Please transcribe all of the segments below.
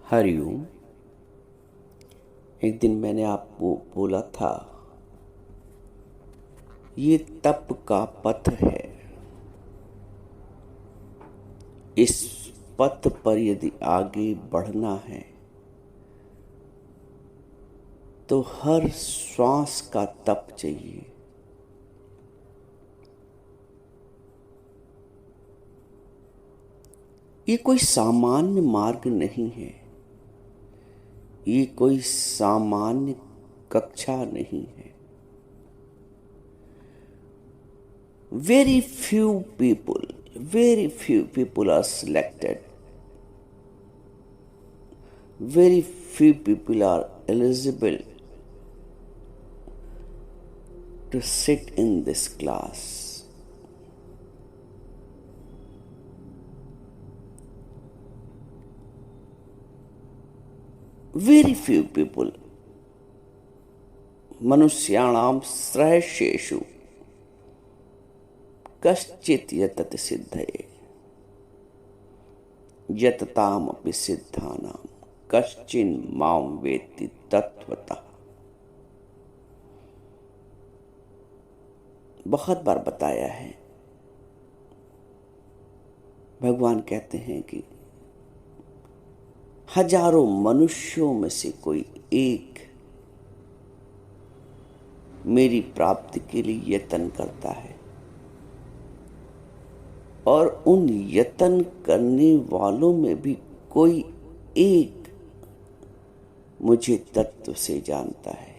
हरिओम। एक दिन मैंने आपको बोला था, ये तप का पथ है। इस पथ पर यदि आगे बढ़ना है तो हर श्वास का तप चाहिए। ये कोई सामान्य मार्ग नहीं है, ये कोई सामान्य कक्षा नहीं है। Very few people are selected. Very few people are eligible to sit in this class. Very few people. मनुष्याणाम सहस्रेषु कश्चित् यतते सिद्धये यततामपि सिद्धानां कश्चिन् मां वेत्ति तत्वतः। बहुत बार बताया है, भगवान कहते हैं कि हजारों मनुष्यों में से कोई एक मेरी प्राप्ति के लिए यत्न करता है, और उन यत्न करने वालों में भी कोई एक मुझे तत्व से जानता है।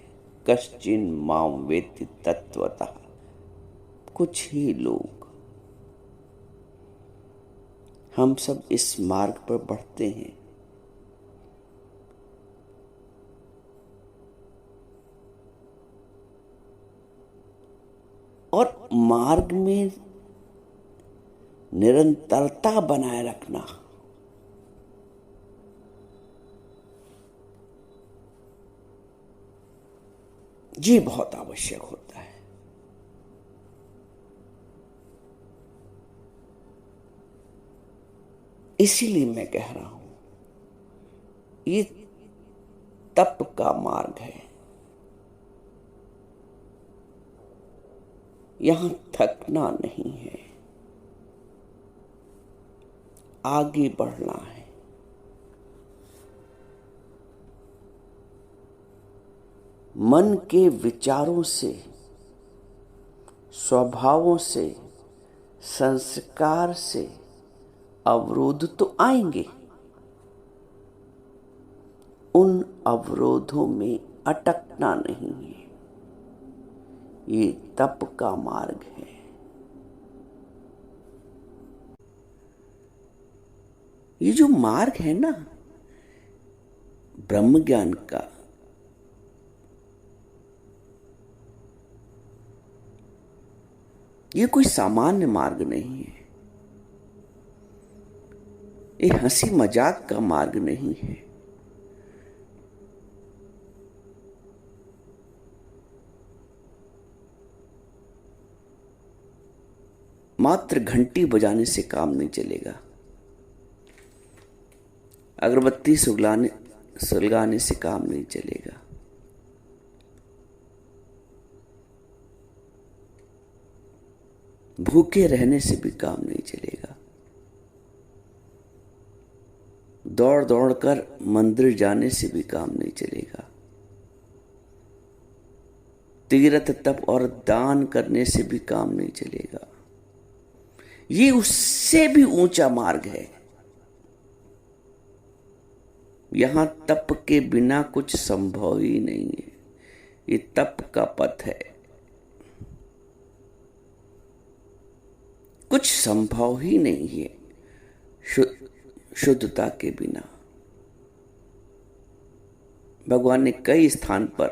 कश्चिन मां वेत्ति तत्वतः। कुछ ही लोग। हम सब इस मार्ग पर बढ़ते हैं। और मार्ग में निरंतरता बनाए रखना ये बहुत आवश्यक होता है। इसीलिए मैं कह रहा हूं, ये तप का मार्ग है। यहां थकना नहीं है, आगे बढ़ना है। मन के विचारों से, स्वभावों से, संस्कार से अवरोध तो आएंगे। उन अवरोधों में अटकना नहीं है। ये तप का मार्ग है। ये जो मार्ग है ना ब्रह्म ज्ञान का, ये कोई सामान्य मार्ग नहीं है। ये हंसी मजाक का मार्ग नहीं है। मात्र घंटी बजाने से काम नहीं चलेगा, अगरबत्ती सुलगाने से काम नहीं चलेगा। भूखे रहने से भी काम नहीं चलेगा। दौड़ दौड़ कर मंदिर जाने से भी काम नहीं चलेगा। तीर्थ तप और दान करने से भी काम नहीं चलेगा। ये उससे भी ऊंचा मार्ग है। यहां तप के बिना कुछ संभव ही नहीं है। ये तप का पथ है। कुछ संभव ही नहीं है शुद्धता के बिना। भगवान ने कई स्थान पर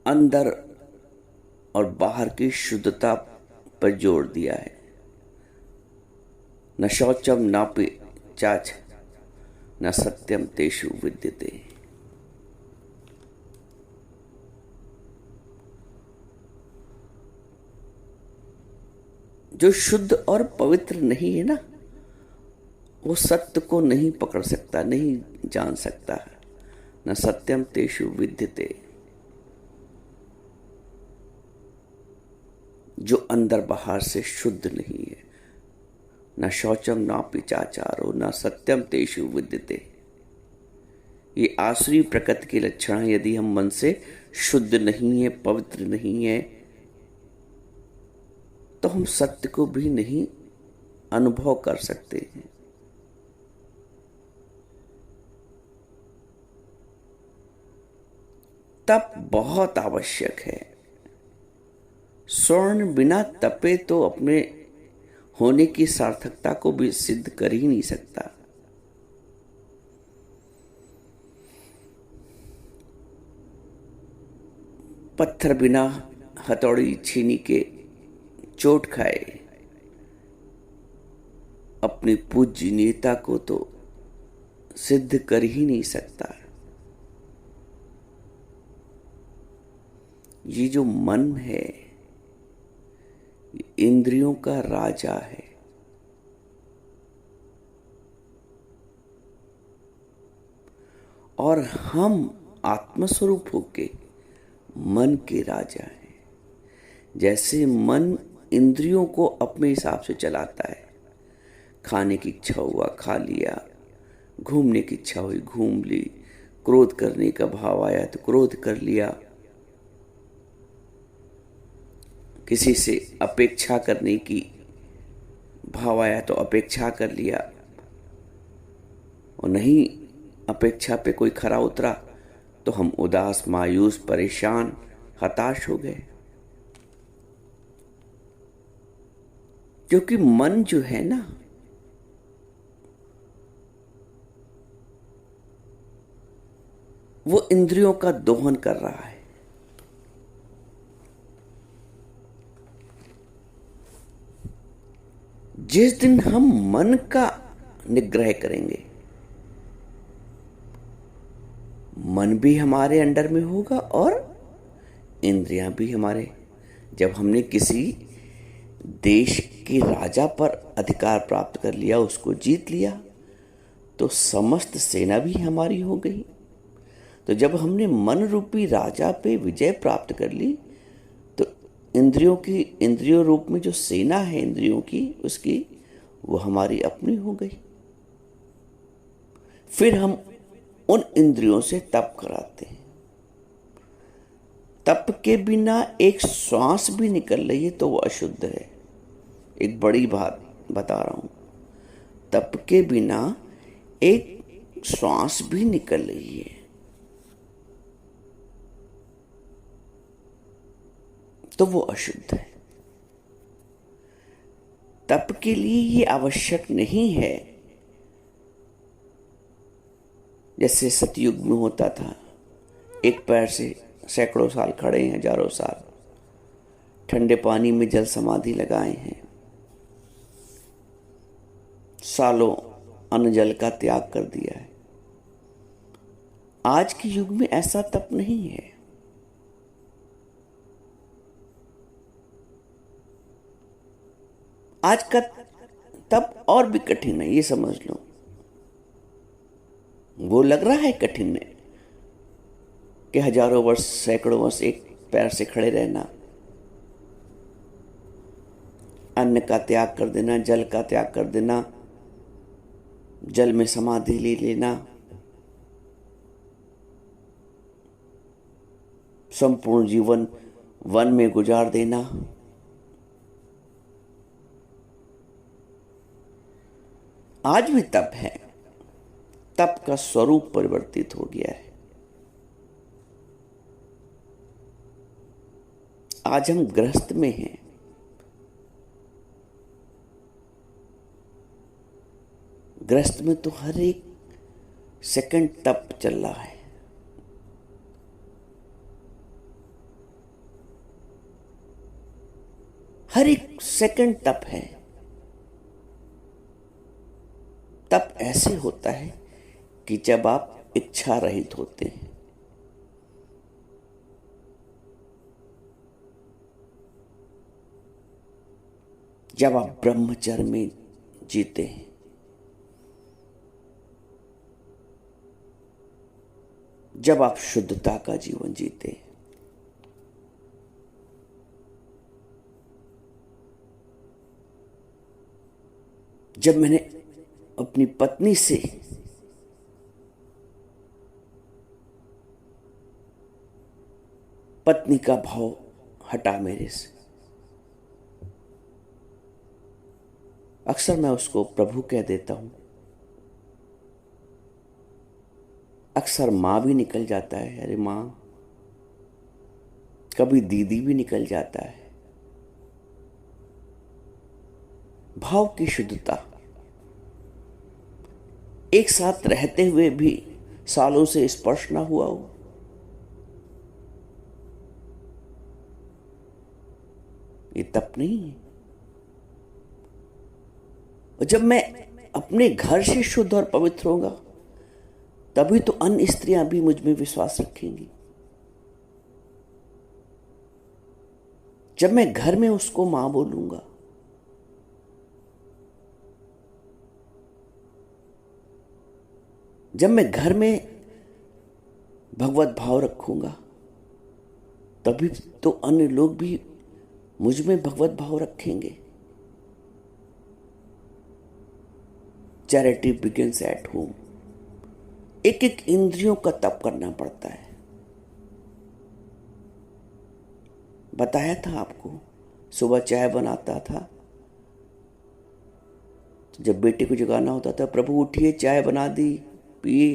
अंदर और बाहर की शुद्धता पर जोर दिया है। न शौचम नापि चाच न सत्यम तेषु विद्यते। जो शुद्ध और पवित्र नहीं है ना, वो सत्य को नहीं पकड़ सकता, नहीं जान सकता। न सत्यम तेषु विद्यते, जो अंदर बाहर से शुद्ध नहीं है। न शौचम नापि चाचारो न सत्यम तेषु विद्यते। ये आसुरी प्रकृति के लक्षण है। यदि हम मन से शुद्ध नहीं है, पवित्र नहीं है, तो हम सत्य को भी नहीं अनुभव कर सकते हैं। तप बहुत आवश्यक है। स्वर्ण बिना तपे तो अपने होने की सार्थकता को भी सिद्ध कर ही नहीं सकता। पत्थर बिना हथौड़ी छीनी के चोट खाए अपनी पूज्यनीयता को तो सिद्ध कर ही नहीं सकता। ये जो मन है, ये इंद्रियों का राजा है। और हम आत्मस्वरूप होके मन के राजा हैं। जैसे मन इंद्रियों को अपने हिसाब से चलाता है, खाने की इच्छा हुआ खा लिया, घूमने की इच्छा हुई घूम ली, क्रोध करने का भाव आया तो क्रोध कर लिया, किसी से अपेक्षा करने की भाव आया तो अपेक्षा कर लिया, और नहीं अपेक्षा पे कोई खरा उतरा तो हम उदास, मायूस, परेशान, हताश हो गए। क्योंकि मन जो है ना, वो इंद्रियों का दोहन कर रहा है। जिस दिन हम मन का निग्रह करेंगे, मन भी हमारे अंडर में होगा और इंद्रियां भी हमारे। जब हमने किसी देश के राजा पर अधिकार प्राप्त कर लिया, उसको जीत लिया, तो समस्त सेना भी हमारी हो गई। तो जब हमने मन रूपी राजा पे विजय प्राप्त कर ली, तो इंद्रियों रूप में जो सेना है इंद्रियों की, उसकी वो हमारी अपनी हो गई। फिर हम उन इंद्रियों से तप कराते हैं। तप के बिना एक श्वास भी निकल रही है तो वो अशुद्ध है। एक बड़ी बात बता रहा हूं, तप के बिना एक श्वास भी निकल रही है तो वो अशुद्ध है। तप के लिए ये आवश्यक नहीं है जैसे सतयुग में होता था, एक पैर से सैकड़ों साल खड़े हैं, हजारों साल ठंडे पानी में जल समाधि लगाए हैं, सालों अन्न जल का त्याग कर दिया है। आज के युग में ऐसा तप नहीं है। आज का तप और भी कठिन है, ये समझ लो। वो लग रहा है कठिन है कि हजारों वर्ष, सैकड़ों वर्ष एक पैर से खड़े रहना, अन्न का त्याग कर देना, जल का त्याग कर देना, जल में समाधि ले लेना, संपूर्ण जीवन वन में गुजार देना। आज भी तप है, तप का स्वरूप परिवर्तित हो गया है। आज हम गृहस्थ में हैं। गृहस्थ में तो हर एक सेकंड तप चल रहा है। हर एक सेकंड तप है। तप ऐसे होता है कि जब आप इच्छा रहित होते हैं। जब आप ब्रह्मचर्य में जीते हैं। जब आप शुद्धता का जीवन जीते, जब मैंने अपनी पत्नी से पत्नी का भाव हटा मेरे से, अक्सर मैं उसको प्रभु कह देता हूं, अक्सर मां भी निकल जाता है, अरे मां, कभी दीदी भी निकल जाता है। भाव की शुद्धता, एक साथ रहते हुए भी सालों से स्पर्श ना हुआ हो, ये तप नहीं है। और जब मैं अपने घर से शुद्ध और पवित्र होगा, तभी तो अन्य स्त्रियां भी मुझ में विश्वास रखेंगी। जब मैं घर में उसको मां बोलूंगा, जब मैं घर में भगवत भाव रखूंगा, तभी तो अन्य लोग भी मुझ में भगवत भाव रखेंगे। Charity begins at home. एक एक इंद्रियों का तप करना पड़ता है। बताया था आपको, सुबह चाय बनाता था तो जब बेटे को जगाना होता था, प्रभु उठिए, चाय बना दी, पिए।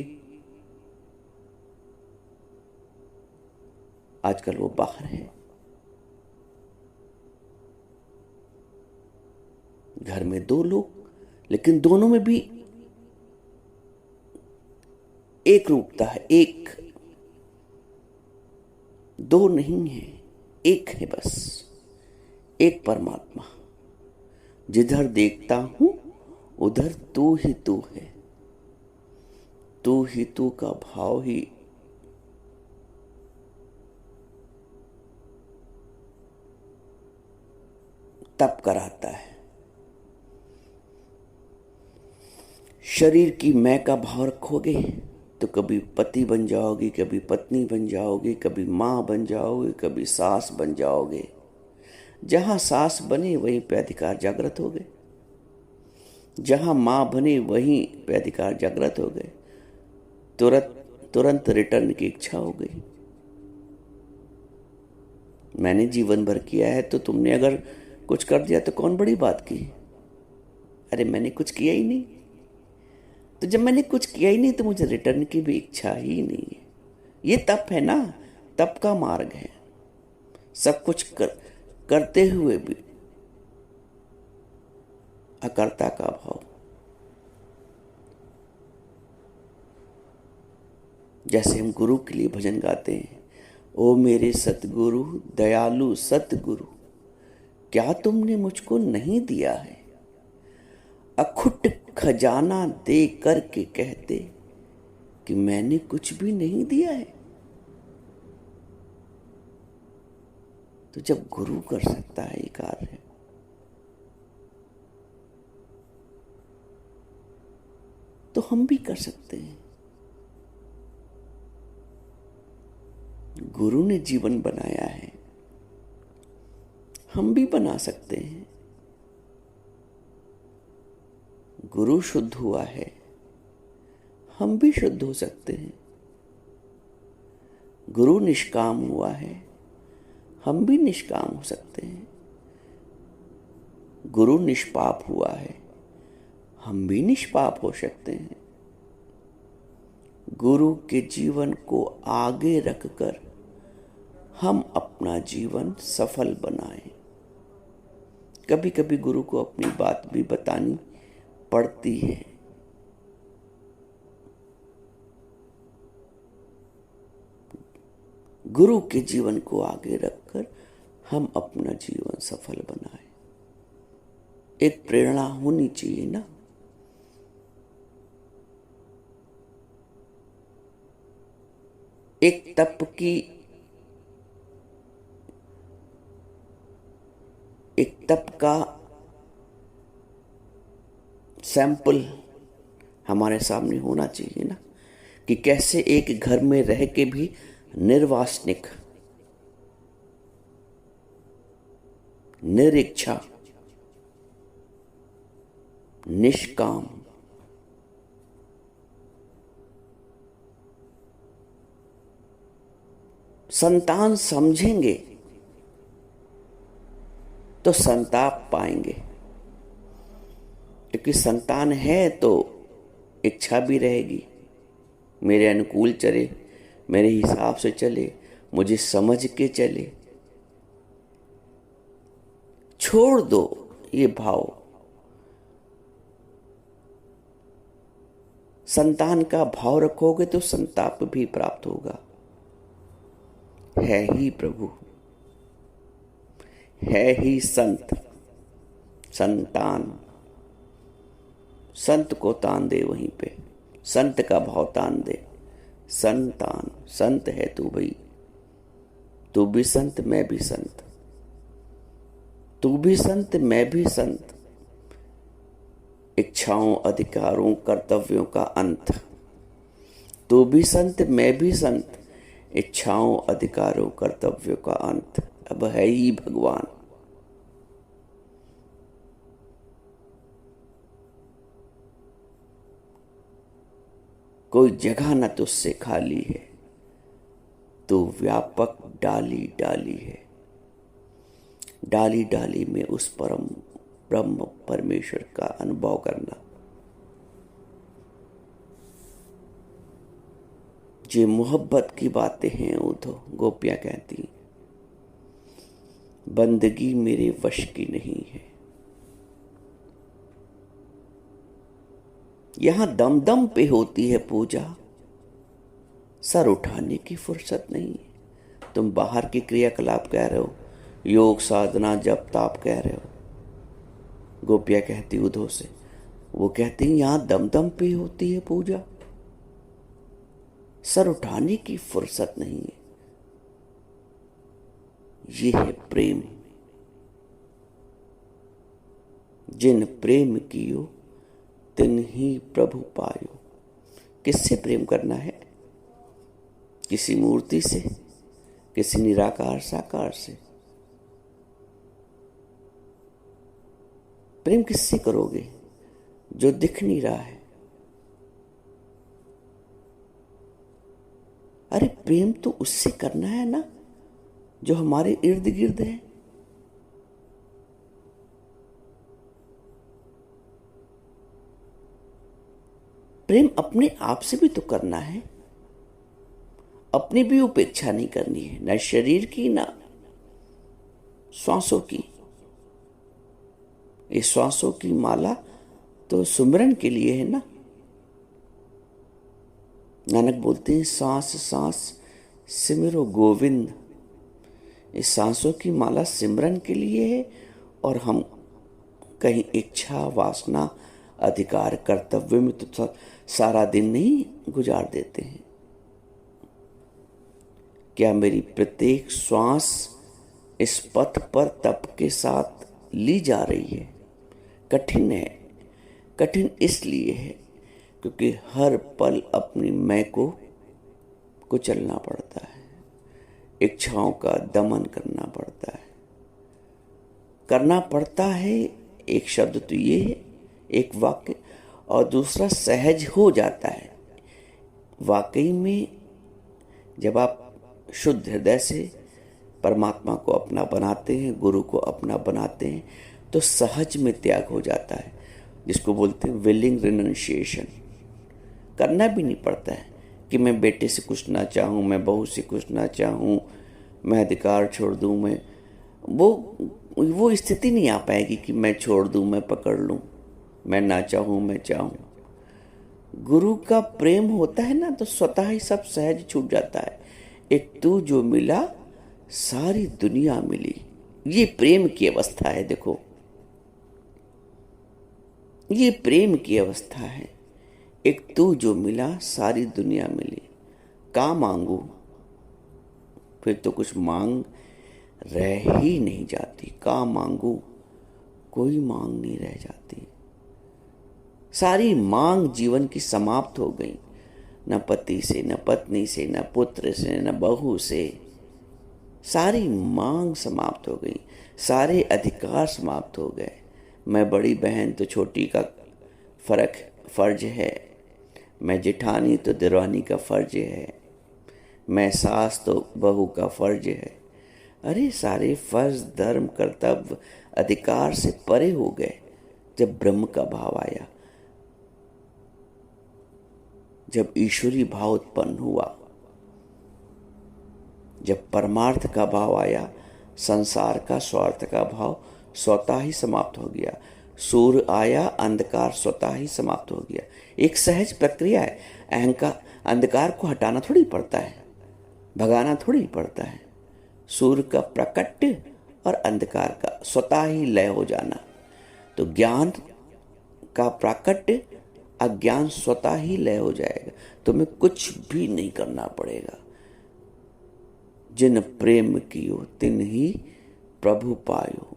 आजकल वो बाहर है, घर में दो लोग, लेकिन दोनों में भी एक रूपता है, एक, दो नहीं है, एक है बस, एक परमात्मा। जिधर देखता हूं उधर तू ही तू है। तू ही तू का भाव ही तप कराता है। शरीर की मैं का भाव रखोगे तो कभी पति बन जाओगे, कभी पत्नी बन जाओगे, कभी मां बन जाओगे, कभी सास बन जाओगे। जहां सास बने वहीं पे अधिकार जागृत हो गए, जहां मां बने वहीं पे अधिकार जागृत हो गए। तुरंत रिटर्न की इच्छा हो गई। मैंने जीवन भर किया है, तो तुमने अगर कुछ कर दिया तो कौन बड़ी बात की। अरे मैंने कुछ किया ही नहीं, तो जब मैंने कुछ किया ही नहीं तो मुझे रिटर्न की भी इच्छा ही नहीं है। ये तप है ना, तप का मार्ग है। सब कुछ करते हुए भी अकर्ता का भाव। जैसे हम गुरु के लिए भजन गाते हैं, ओ मेरे सतगुरु दयालु सतगुरु, क्या तुमने मुझको नहीं दिया है। अखुट खजाना दे करके कहते कि मैंने कुछ भी नहीं दिया है। तो जब गुरु कर सकता है ये कार्य, तो हम भी कर सकते हैं। गुरु ने जीवन बनाया है, हम भी बना सकते हैं। गुरु शुद्ध हुआ है, हम भी शुद्ध हो सकते हैं। गुरु निष्काम हुआ है, हम भी निष्काम हो सकते हैं। गुरु निष्पाप हुआ है, हम भी निष्पाप हो सकते हैं। गुरु के जीवन को आगे रखकर हम अपना जीवन सफल बनाएं। कभी कभी गुरु को अपनी बात भी बतानी पड़ती है। गुरु के जीवन को आगे रखकर हम अपना जीवन सफल बनाएं। एक प्रेरणा होनी चाहिए ना। एक तप का सैंपल हमारे सामने होना चाहिए ना, कि कैसे एक घर में रह के भी निर्वासनिक, निरीक्षा, निष्काम, संतान समझेंगे तो संताप पाएंगे, क्योंकि संतान है तो इच्छा भी रहेगी, मेरे अनुकूल चले, मेरे हिसाब से चले, मुझे समझ के चले। छोड़ दो ये भाव। संतान का भाव रखोगे तो संताप भी प्राप्त होगा। है ही प्रभु, है ही संत, संतान। संत को तान दे वहीं पे, संत का भाव तान दे। संतान, संत है तू भाई, तू भी संत मैं भी संत, तू भी संत मैं भी संत। इच्छाओं, अधिकारों, कर्तव्यों का अंत। तू भी संत मैं भी संत, इच्छाओं, अधिकारों, कर्तव्यों का अंत। अब है ही भगवान। कोई जगह न तुझसे खाली है, तू व्यापक डाली डाली है। डाली डाली में उस परम ब्रह्म परमेश्वर का अनुभव करना। जे मोहब्बत की बातें हैं वो तो गोपियां कहती, बंदगी मेरे वश की नहीं है। यहां दम दम पे होती है पूजा, सर उठाने की फुर्सत नहीं है। तुम बाहर की क्रियाकलाप कह रहे हो, योग साधना जप ताप कह रहे हो, गोपियां कहती उधो से, वो कहती यहां दम दम पे होती है पूजा, सर उठाने की फुर्सत नहीं है। ये है प्रेम। जिन प्रेम कियो तिन ही प्रभु पायो। किससे प्रेम करना है? किसी मूर्ति से, किसी निराकार साकार से। प्रेम किससे करोगे? जो दिख नहीं रहा है। अरे प्रेम तो उससे करना है ना जो हमारे इर्द गिर्द है। प्रेम अपने आप से भी तो करना है। अपनी भी उपेक्षा नहीं करनी है, न शरीर की न श्वासों की। इस श्वासों की माला तो सुमिरन के लिए है ना। नानक बोलते हैं सांस सांस सिमरो गोविंद। इस सांसों की माला सिमरन के लिए है, और हम कहीं इच्छा, वासना, अधिकार, कर्तव्य में तो सारा दिन नहीं गुजार देते हैं। क्या मेरी प्रत्येक श्वास इस पथ पर तप के साथ ली जा रही है? कठिन है। कठिन इसलिए है क्योंकि हर पल अपनी मैं को कुचलना पड़ता है, इच्छाओं का दमन करना पड़ता है। करना पड़ता है, एक शब्द तो ये है, एक वाक्य, और दूसरा सहज हो जाता है। वाकई में जब आप शुद्ध हृदय से परमात्मा को अपना बनाते हैं, गुरु को अपना बनाते हैं, तो सहज में त्याग हो जाता है, जिसको बोलते हैं विलिंग रिनंशिएशन। करना भी नहीं पड़ता है कि मैं बेटे से कुछ ना चाहूँ, मैं बहू से कुछ ना चाहूँ, मैं अधिकार छोड़ दूँ, मैं वो स्थिति नहीं आ पाएगी कि मैं छोड़ दूँ, मैं पकड़ लूँ, मैं ना चाहूँ मैं चाहूँ। गुरु का प्रेम होता है ना तो स्वतः ही सब सहज छूट जाता है। एक तू जो मिला सारी दुनिया मिली। ये प्रेम की अवस्था है। देखो, ये प्रेम की अवस्था है। एक तू जो मिला सारी दुनिया मिली। का मांगू? फिर तो कुछ मांग रह ही नहीं जाती। का मांगू? कोई मांग नहीं रह जाती। सारी मांग जीवन की समाप्त हो गई। न पति से, न पत्नी से, न पुत्र से, न बहू से। सारी मांग समाप्त हो गई, सारे अधिकार समाप्त हो गए। मैं बड़ी बहन तो छोटी का फर्ज है, मैं जेठानी तो दिरवानी का फर्ज है, मैं सास तो बहू का फर्ज है। अरे सारे फर्ज, धर्म, कर्तव्य, अधिकार से परे हो गए जब ब्रह्म का भाव आया, जब ईश्वरी भाव उत्पन्न हुआ, जब परमार्थ का भाव आया, संसार का स्वार्थ का भाव स्वतः ही समाप्त हो गया। सूर्य आया, अंधकार स्वतः ही समाप्त हो गया। एक सहज प्रक्रिया है। अहंकार, अंधकार को हटाना थोड़ी पड़ता है, भगाना थोड़ी पड़ता है। सूर्य का प्रकट और अंधकार का स्वतः ही लय हो जाना। तो ज्ञान का प्रकट, अज्ञान स्वतः ही लय हो जाएगा। तुम्हें कुछ भी नहीं करना पड़ेगा। जिन प्रेम कियो तिन ही प्रभु पायो।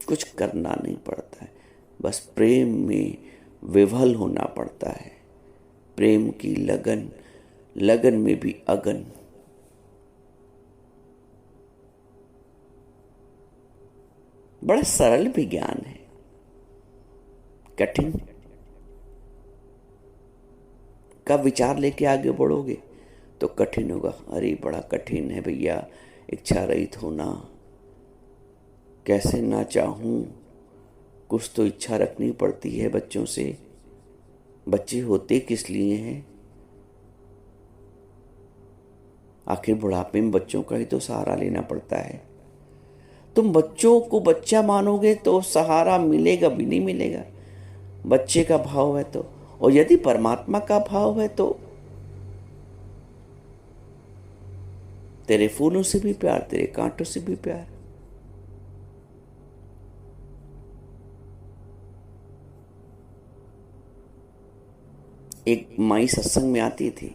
कुछ करना नहीं पड़ता है, बस प्रेम में विभल होना पड़ता है। प्रेम की लगन, लगन में भी अगन। बड़ा सरल विज्ञान है, कठिन का विचार लेके आगे बढ़ोगे तो कठिन होगा। अरे बड़ा कठिन है भैया इच्छा रहित होना। कैसे ना चाहूं, कुछ तो इच्छा रखनी पड़ती है बच्चों से। बच्चे होते किस लिए हैं? आखिर बुढ़ापे में बच्चों का ही तो सहारा लेना पड़ता है। तुम बच्चों को बच्चा मानोगे तो सहारा मिलेगा भी नहीं मिलेगा। बच्चे का भाव है तो, और यदि परमात्मा का भाव है तो तेरे फूलों से भी प्यार, तेरे कांटों से भी प्यार। एक माई सत्संग में आती थी,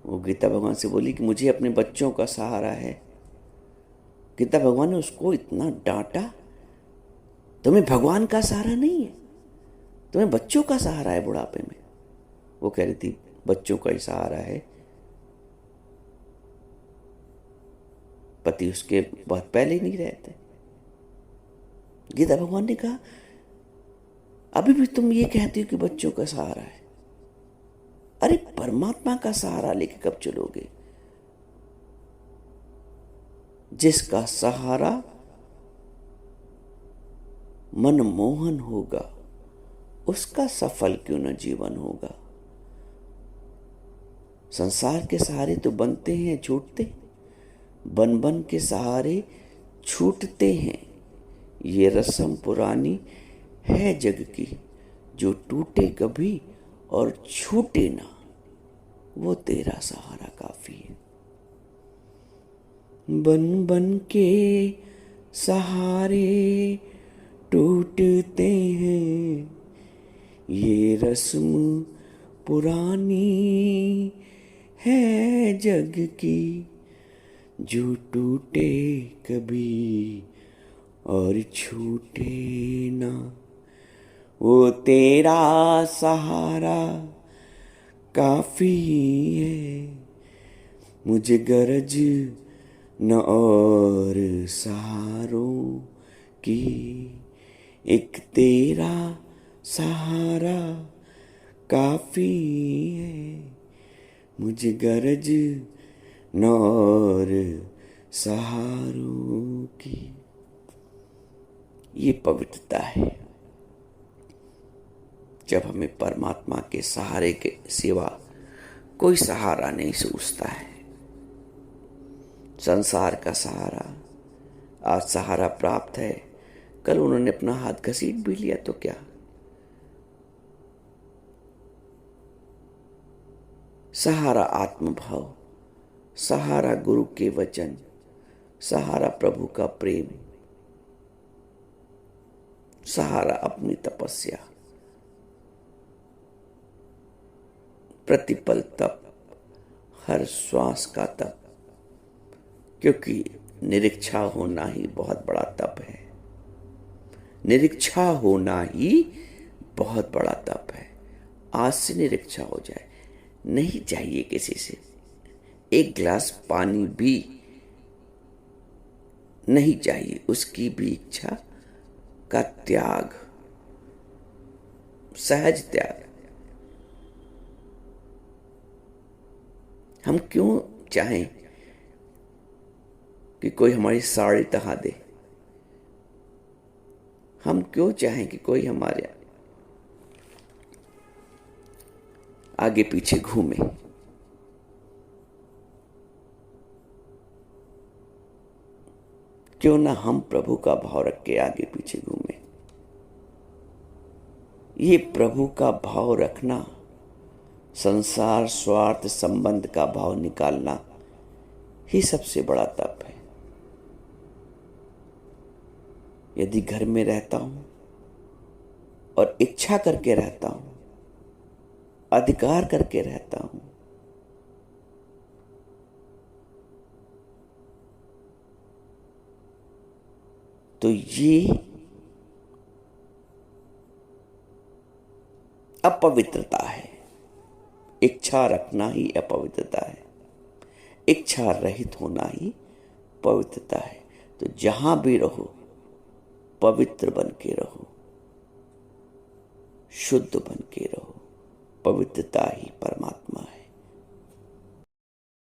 वो गीता भगवान से बोली कि मुझे अपने बच्चों का सहारा है। गीता भगवान ने उसको इतना डांटा, तुम्हें भगवान का सहारा नहीं है, तुम्हें बच्चों का सहारा है बुढ़ापे में। वो कह रही थी बच्चों का ही सहारा है, पति उसके बहुत पहले ही नहीं रहते। गीता भगवान ने कहा अभी भी तुम ये कहती हो कि बच्चों का सहारा है। अरे परमात्मा का सहारा लेके कब चलोगे? जिसका सहारा मनमोहन होगा उसका सफल क्यों न जीवन होगा। संसार के सहारे तो बनते हैं, छूटते, बन बन के सहारे छूटते हैं। ये रस्म पुरानी है जग की, जो टूटे कभी और छूटे ना, वो तेरा सहारा काफी है। बन बन के सहारे टूटते हैं, ये रस्म पुरानी है जग की, जो टूटे कभी और छूटे ना, वो तेरा सहारा काफी है। मुझे गरज न और सहारों की, एक तेरा सहारा काफी है। मुझे गरज न और सहारों की। ये पवित्रता है जब हमें परमात्मा के सहारे के सिवा कोई सहारा नहीं सूझता है। संसार का सहारा, आज सहारा प्राप्त है, कल उन्होंने अपना हाथ घसीट भी लिया तो क्या। सहारा आत्मभाव, सहारा गुरु के वचन, सहारा प्रभु का प्रेम, सहारा अपनी तपस्या, प्रतिपल तप, हर श्वास का तप, क्योंकि निरीक्षा होना ही बहुत बड़ा तप है। निरीक्षा होना ही बहुत बड़ा तप है। आज से निरीक्षा हो जाए, नहीं चाहिए किसी से, एक गिलास पानी भी नहीं चाहिए, उसकी भी इच्छा का त्याग, सहज त्याग। हम क्यों चाहें कि कोई हमारी साड़ी तहा दे? हम क्यों चाहें कि कोई हमारे आगे पीछे घूमे? क्यों ना हम प्रभु का भाव रख के आगे पीछे घूमे? ये प्रभु का भाव रखना, संसार स्वार्थ संबंध का भाव निकालना ही सबसे बड़ा तप है। यदि घर में रहता हूं और इच्छा करके रहता हूं, अधिकार करके रहता हूं, तो ये अपवित्रता है। इच्छा रखना ही अपवित्रता है, इच्छा रहित होना ही पवित्रता है। तो जहां भी रहो पवित्र बन के रहो, शुद्ध बन के रहो। पवित्रता ही परमात्मा है।